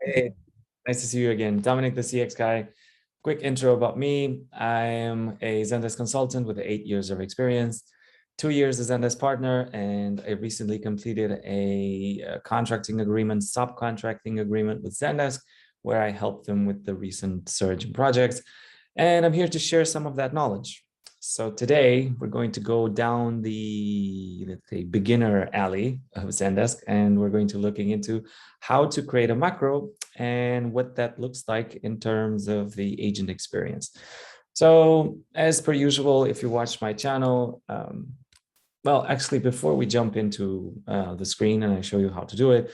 Hey, nice to see you again. Dominic, the CX guy. Quick intro about me. I am a Zendesk consultant with 8 years of experience, 2 years as Zendesk partner, and I recently completed a contracting agreement, subcontracting agreement with Zendesk, where I helped them with the recent surge in projects. And I'm here to share some of that knowledge. So today we're going to go down the, let's say, beginner alley of Zendesk, and we're going to looking into how to create a macro and what that looks like in terms of the agent experience. So as per usual, if you watch my channel, well, actually, before we jump into the screen and I show you how to do it,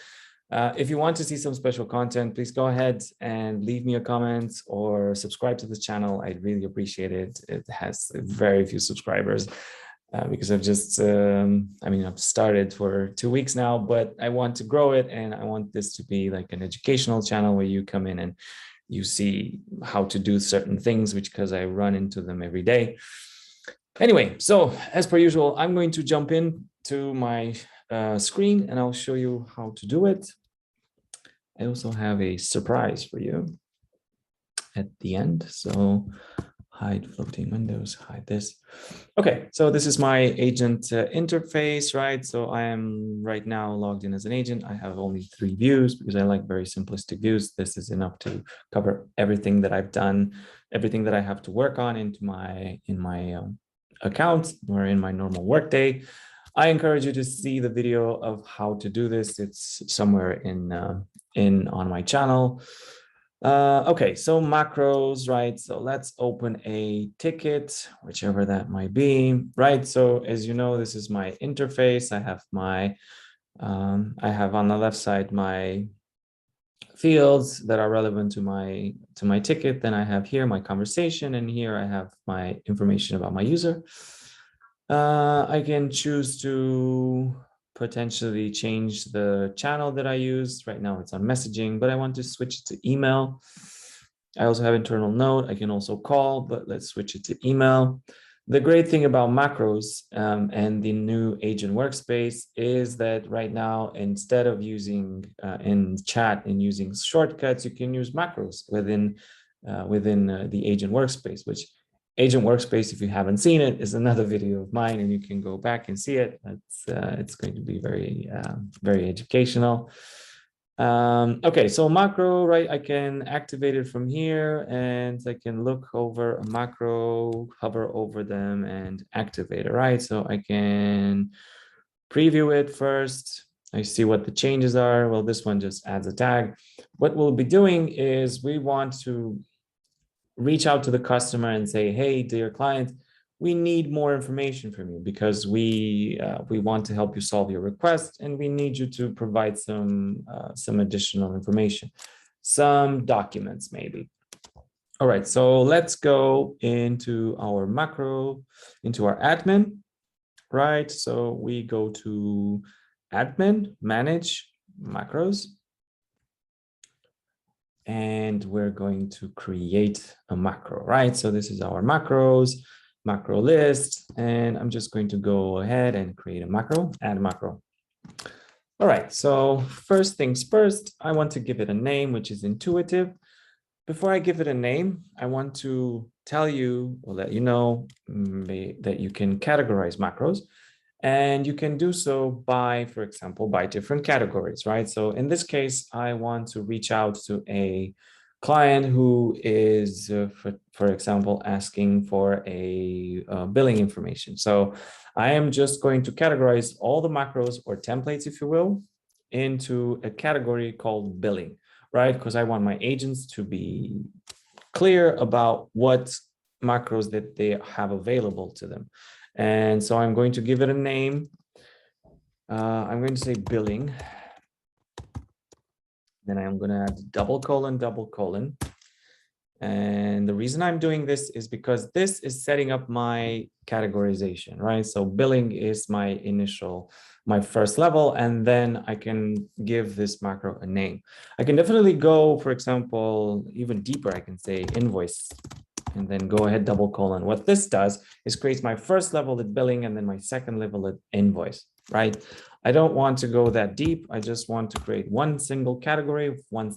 if you want to see some special content, please go ahead and leave me a comment or subscribe to the channel. I'd really appreciate it. It has very few subscribers because I've just, I've started for 2 weeks now, but I want to grow it. And I want this to be like an educational channel where you come in and you see how to do certain things, because I run into them every day. Anyway, so as per usual, I'm going to jump in to my screen and I'll show you how to do it. I also have a surprise for you at the end. So hide floating windows, hide this. Okay, so this is my agent interface, right? So I am right now logged in as an agent. I have only 3 views because I like very simplistic views. This is enough to cover everything that I've done, everything that I have to work on in my account or in my normal workday. I encourage you to see the video of how to do this. It's somewhere on my channel. Okay, so macros, right? So let's open a ticket, whichever that might be, right? So as you know, this is my interface. I have I have on the left side my fields that are relevant to my ticket. Then I have here my conversation, and here I have my information about my user. I can choose to potentially change the channel that I use. Right now it's on messaging, but I want to switch it to email. I also have internal note. I can also call, but let's switch it to email. The great thing about macros and the new agent workspace is that right now, instead of using in chat and using shortcuts, you can use macros within the agent workspace, which Agent Workspace, if you haven't seen it, is another video of mine, and you can go back and see it. It's going to be very educational. Okay, so macro, right? I can activate it from here, and I can look over a macro, hover over them, and activate it, right? So I can preview it first. I see what the changes are. Well, this one just adds a tag. What we'll be doing is we want to reach out to the customer and say, hey, dear client, we need more information from you because we want to help you solve your request, and we need you to provide some additional information, some documents maybe. All right, so let's go into our macro, into our admin, right? So we go to admin, manage macros. And we're going to create a macro, right? So this is our macros, macro list, and I'm just going to go ahead and create a macro, add macro. All right, so first things first, I want to give it a name, which is intuitive. Before I give it a name, I want to tell you or let you know that you can categorize macros. And you can do so by, for example, by different categories, right? So in this case, I want to reach out to a client who is, for example, asking for a billing information. So I am just going to categorize all the macros or templates, if you will, into a category called billing, right? Because I want my agents to be clear about what macros that they have available to them. And so I'm going to give it a name. I'm going to say billing. Then I'm going to add double colon. And the reason I'm doing this is because this is setting up my categorization, right? So billing is my first level, and then I can give this macro a name. I can definitely go, for example, even deeper. I can say invoice, and then go ahead, double colon. What this does is creates my first level at billing and then my second level at invoice, right? I don't want to go that deep. I just want to create one single category, one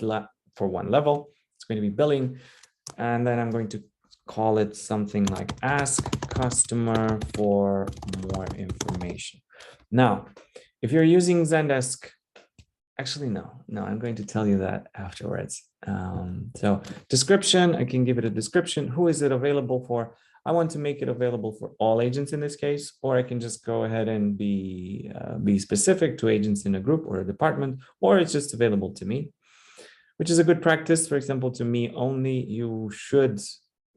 for one level. It's going to be billing. And then I'm going to call it something like ask customer for more information. Now, if you're using Zendesk, actually, no, I'm going to tell you that afterwards. So description, I can give it a description. Who is it available for? I want to make it available for all agents in this case, or I can just go ahead and be specific to agents in a group or a department, or it's just available to me, which is a good practice. For example, to me only. You should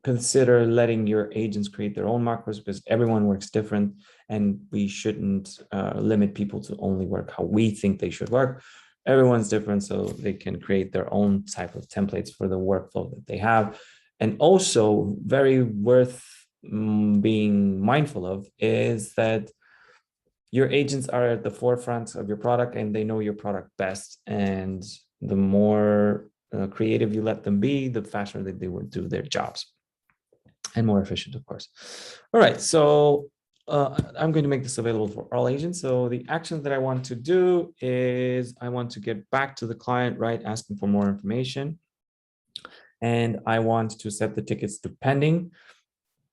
consider letting your agents create their own macros because everyone works different, and we shouldn't limit people to only work how we think they should work. Everyone's different, so they can create their own type of templates for the workflow that they have. And also very worth being mindful of is that your agents are at the forefront of your product and they know your product best. And the more creative you let them be, the faster that they will do their jobs and more efficient, of course. All right, so I'm going to make this available for all agents. So the action that I want to do is I want to get back to the client, right, asking for more information. And I want to set the tickets to pending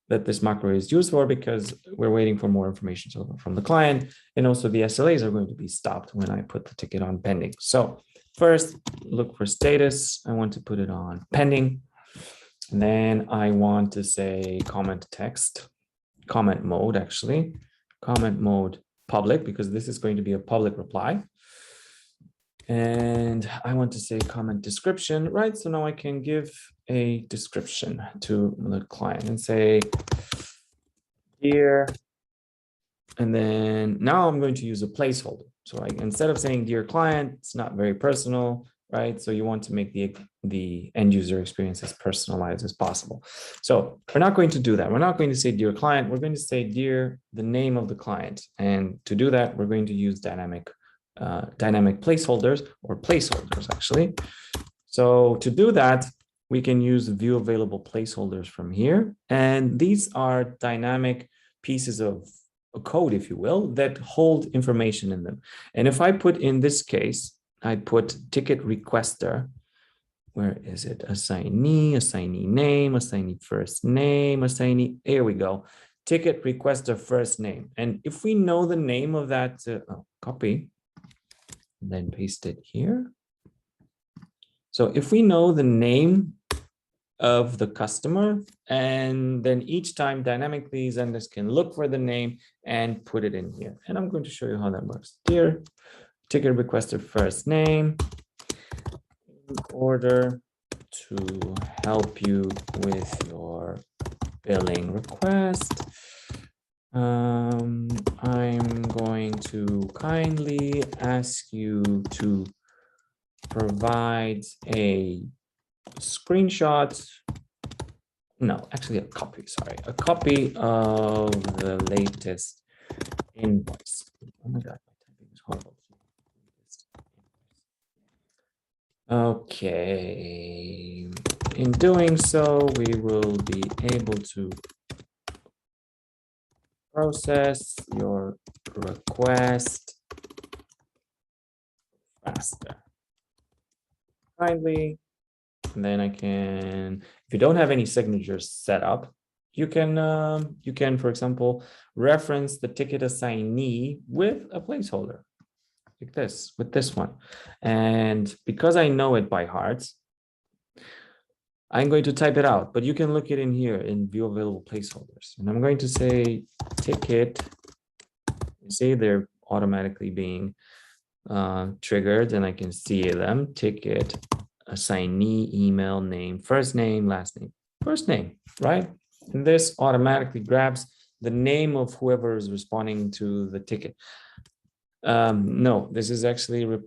that this macro is used for because we're waiting for more information from the client. And also the SLAs are going to be stopped when I put the ticket on pending. So first, look for status. I want to put it on pending. And then I want to say comment text, comment mode, actually, comment mode public, because this is going to be a public reply. And I want to say comment description, right? So now I can give a description to the client and say, dear, and then now I'm going to use a placeholder. So instead of saying dear client, it's not very personal, right? So you want to make the end user experience as personalized as possible. So we're not going to do that. We're not going to say dear client. We're going to say dear, the name of the client. And to do that, we're going to use dynamic placeholders or placeholders actually. So to do that, we can use view available placeholders from here. And these are dynamic pieces of code, if you will, that hold information in them. And if I put in this case, I put ticket requester, where is it? Assignee name, assignee first name, assignee, here we go. Ticket requester first name. And if we know the name of that, copy, then paste it here. So if we know the name of the customer, and then each time dynamically Zendesk can look for the name and put it in here. And I'm going to show you how that works. Dear ticket requester first name, in order to help you with your billing request, I'm going to kindly ask you to provide a screenshot, no, actually a copy, sorry, a copy of the latest invoice. Oh my God, my typing is horrible. Okay, in doing so, we will be able to process your request faster. Kindly, and then I can, if you don't have any signatures set up, you can, for example, reference the ticket assignee with a placeholder, like this, with this one. And because I know it by heart, I'm going to type it out, but you can look it in here in view available placeholders. And I'm going to say ticket, you see they're automatically being triggered, and I can see them, ticket, assignee, email, name, first name, last name, first name, right? And this automatically grabs the name of whoever is responding to the ticket. No, this is actually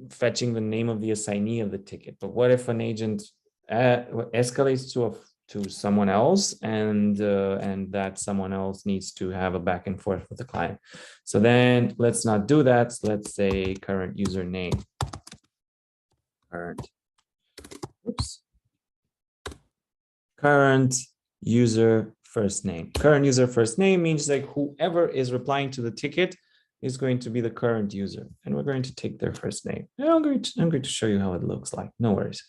fetching the name of the assignee of the ticket. But what if an agent escalates to someone else, and that someone else needs to have a back and forth with the client? So then let's not do that. So let's say current username, current user first name. Current user first name means like whoever is replying to the ticket is going to be the current user, and we're going to take their first name. And I'm going to show you how it looks like. No worries.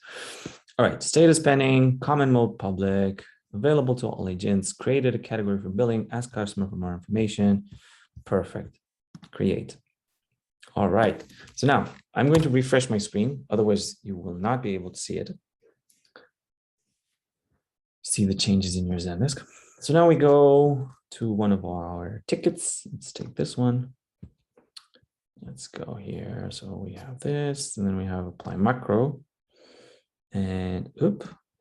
All right, status pending, common mode public, available to all agents, created a category for billing, ask customer for more information. Perfect. Create. All right. So now I'm going to refresh my screen. Otherwise, you will not be able to see it. See the changes in your Zendesk. So now we go to one of our tickets. Let's take this one. Let's go here. So we have this, and then we have apply macro. And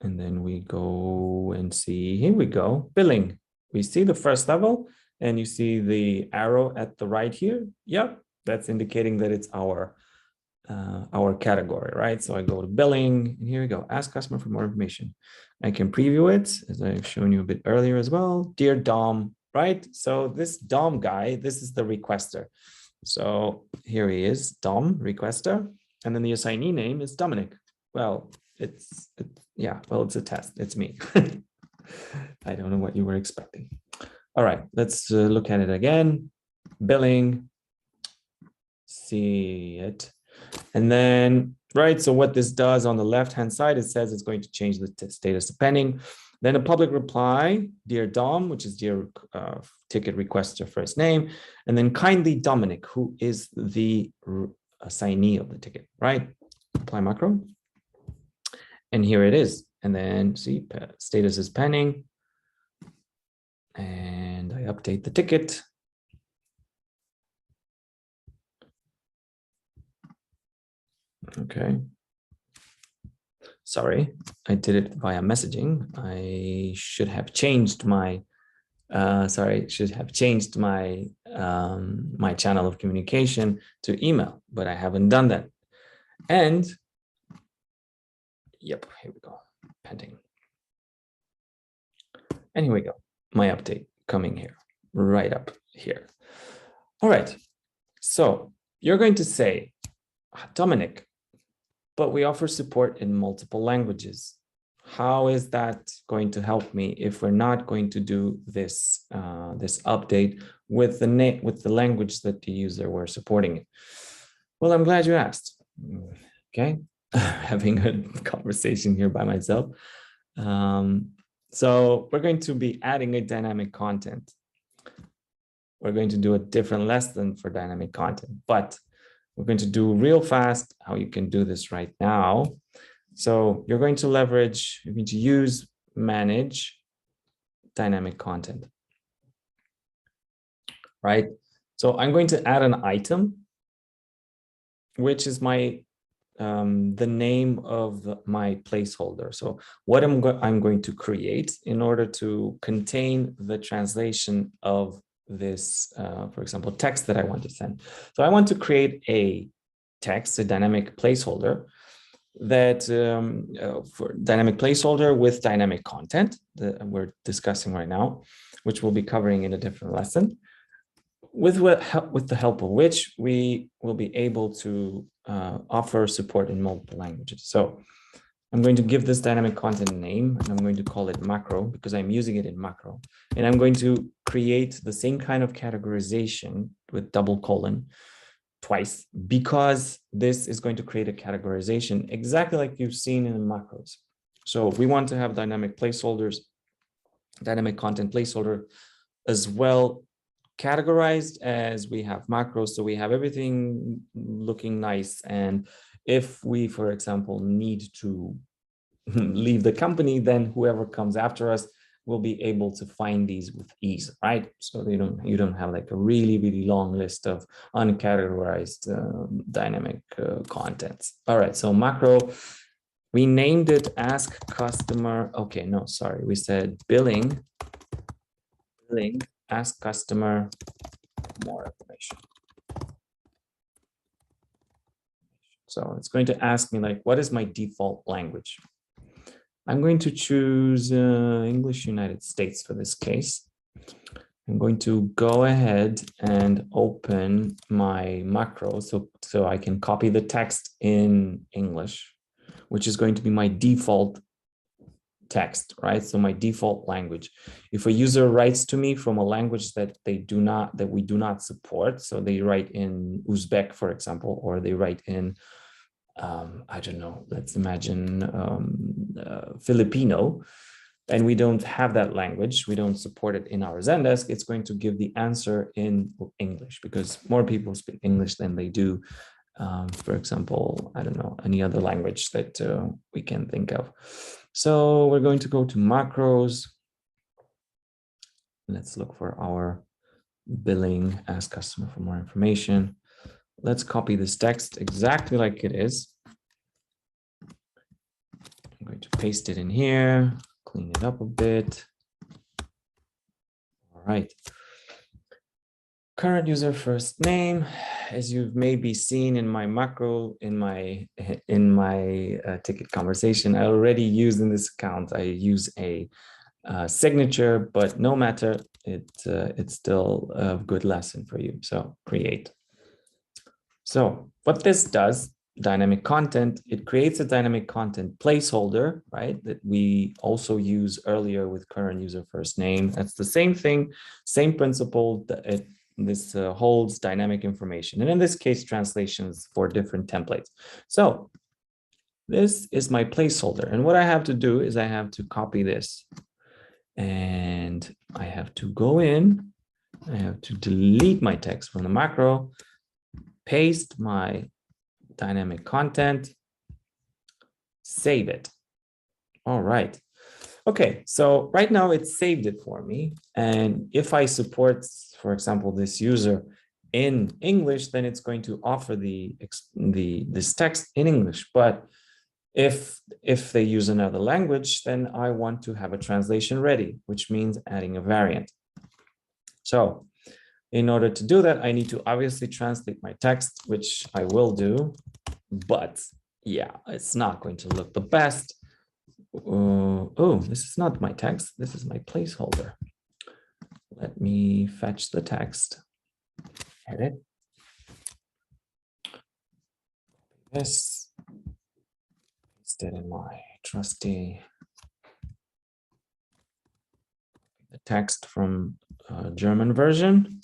then we go and see, here we go, billing. We see the first level, and you see the arrow at the right here. Yep, that's indicating that it's our category, right? So I go to billing, and here we go, ask customer for more information. I can preview it, as I've shown you a bit earlier as well. Dear Dom, right? So this Dom guy, this is the requester. So here he is, Dom, requester, and then the assignee name is Dominic. Well, it's a test. It's me. I don't know what you were expecting. All right, let's look at it again. Billing, see it. And then, right, so what this does on the left-hand side, it says it's going to change the status to pending. Then a public reply, dear Dom, which is dear ticket requester first name, and then kindly Dominic, who is the assignee of the ticket, right? Apply macro. And here it is. And then see, status is pending. And I update the ticket. Okay. Sorry, I did it via messaging. I should have changed my, my channel of communication to email, but I haven't done that. And yep, here we go, pending. And here we go, my update coming here, right up here. All right, so you're going to say, Dominic, but we offer support in multiple languages. How is that going to help me if we're not going to do this this update with the language that the user we're supporting it? Well, I'm glad you asked. Okay, having a conversation here by myself. So we're going to be adding a dynamic content. We're going to do a different lesson for dynamic content, but we're going to do real fast how you can do this right now. So you're going to use manage dynamic content, right? So I'm going to add an item, which is my the name of my placeholder. So what I'm going to create in order to contain the translation of this, for example, text that I want to send. So I want to create a text, a dynamic placeholder that for dynamic placeholder with dynamic content that we're discussing right now, which we'll be covering in a different lesson, with the help of which we will be able to offer support in multiple languages. So I'm going to give this dynamic content a name, and I'm going to call it macro because I'm using it in macro. And I'm going to create the same kind of categorization with double colon twice, because this is going to create a categorization exactly like you've seen in the macros. So we want to have dynamic placeholders, dynamic content placeholder as well categorized as we have macros. So we have everything looking nice. And if we, for example, need to leave the company, then whoever comes after us will be able to find these with ease, right? So you don't have like a really long list of uncategorized dynamic contents. All right, so macro, we named it ask customer. Okay, no, sorry, we said billing, ask customer more information. So it's going to ask me like, what is my default language? I'm going to choose English United States for this case. I'm going to go ahead and open my macro so I can copy the text in English, which is going to be my default text, right? So my default language. If a user writes to me from a language that we do not support, so they write in Uzbek, for example, or they write in, I don't know, let's imagine Filipino, and we don't have that language, we don't support it in our Zendesk, it's going to give the answer in English because more people speak English than they do, for example, I don't know, any other language that we can think of. So we're going to go to macros. Let's look for our billing, ask customer for more information. Let's copy this text exactly like it is. I'm going to paste it in here, clean it up a bit. All right. Current user first name, as you've maybe seen in my macro, in my ticket conversation, I already used in this account, I use a signature, but no matter, it's still a good lesson for you. So create. So what this does, dynamic content, it creates a dynamic content placeholder, right? That we also use earlier with current user first name. That's the same thing, same principle. This holds dynamic information. And in this case, translations for different templates. So this is my placeholder. And what I have to do is I have to copy this. And I have to go in, I have to delete my text from the macro, paste my dynamic content, save it. All right. Okay, so right now it saved it for me. And if I support, for example, this user in English, then it's going to offer this text in English. But if they use another language, then I want to have a translation ready, which means adding a variant. So in order to do that, I need to obviously translate my text, which I will do, but yeah, it's not going to look the best. Oh, this is not my text. This is my placeholder. Let me fetch the text, edit this, paste it in my trusty the text from German version.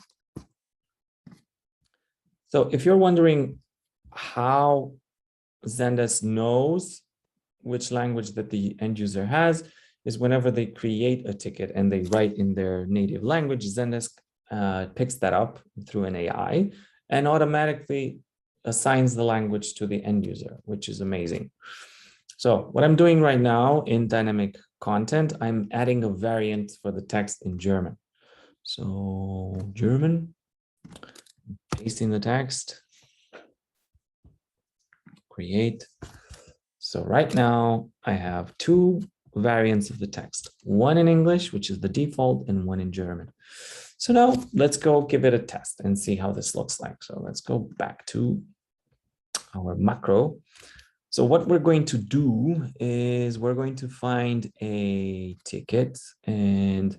So if you're wondering how Zendesk knows which language that the end user has, is whenever they create a ticket and they write in their native language, Zendesk picks that up through an AI and automatically assigns the language to the end user, which is amazing. So what I'm doing right now in dynamic content, I'm adding a variant for the text in German. So German, pasting the text, create. So right now I have two variants of the text, one in English, which is the default, and one in German. So now let's go give it a test and see how this looks like. So let's go back to our macro. So what we're going to do is we're going to find a ticket and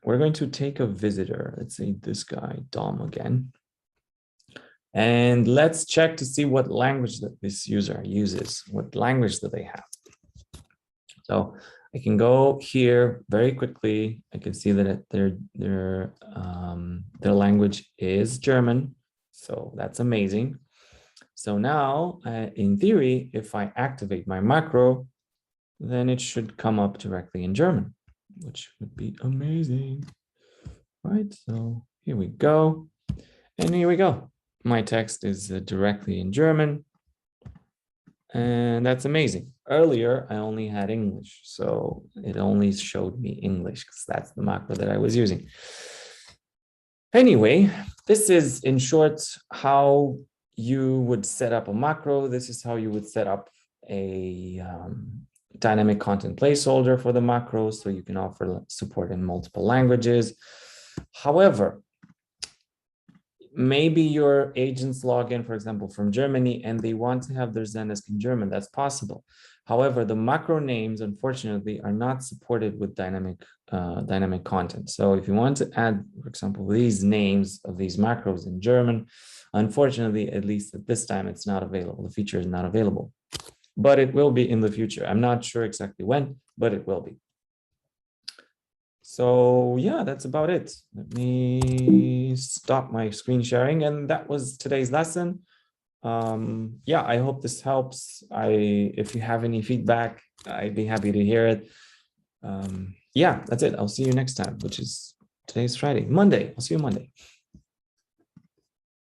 we're going to take a visitor. Let's say this guy, Dom again. And let's check to see what language that this user uses. What language do they have? So I can go here very quickly. I can see that their language is German. So that's amazing. So now, in theory, if I activate my macro, then it should come up directly in German, which would be amazing. Right, so here we go. And here we go. My text is directly in German. And that's amazing. Earlier, I only had English, so it only showed me English because that's the macro that I was using. Anyway, this is in short how you would set up a macro. This is how you would set up a dynamic content placeholder for the macro, so you can offer support in multiple languages. However, maybe your agents log in, for example, from Germany, and they want to have their Zendesk in German. That's possible. However, the macro names, unfortunately, are not supported with dynamic content. So if you want to add, for example, these names of these macros in German, unfortunately, at least at this time, it's not available. The feature is not available. but it will be in the future. I'm not sure exactly when, but it will be. So yeah, that's about it. Let me stop my screen sharing. And that was today's lesson. Yeah, I hope this helps. If you have any feedback, I'd be happy to hear it. Yeah, that's it. I'll see you next time, which is today's Friday, Monday. I'll see you Monday.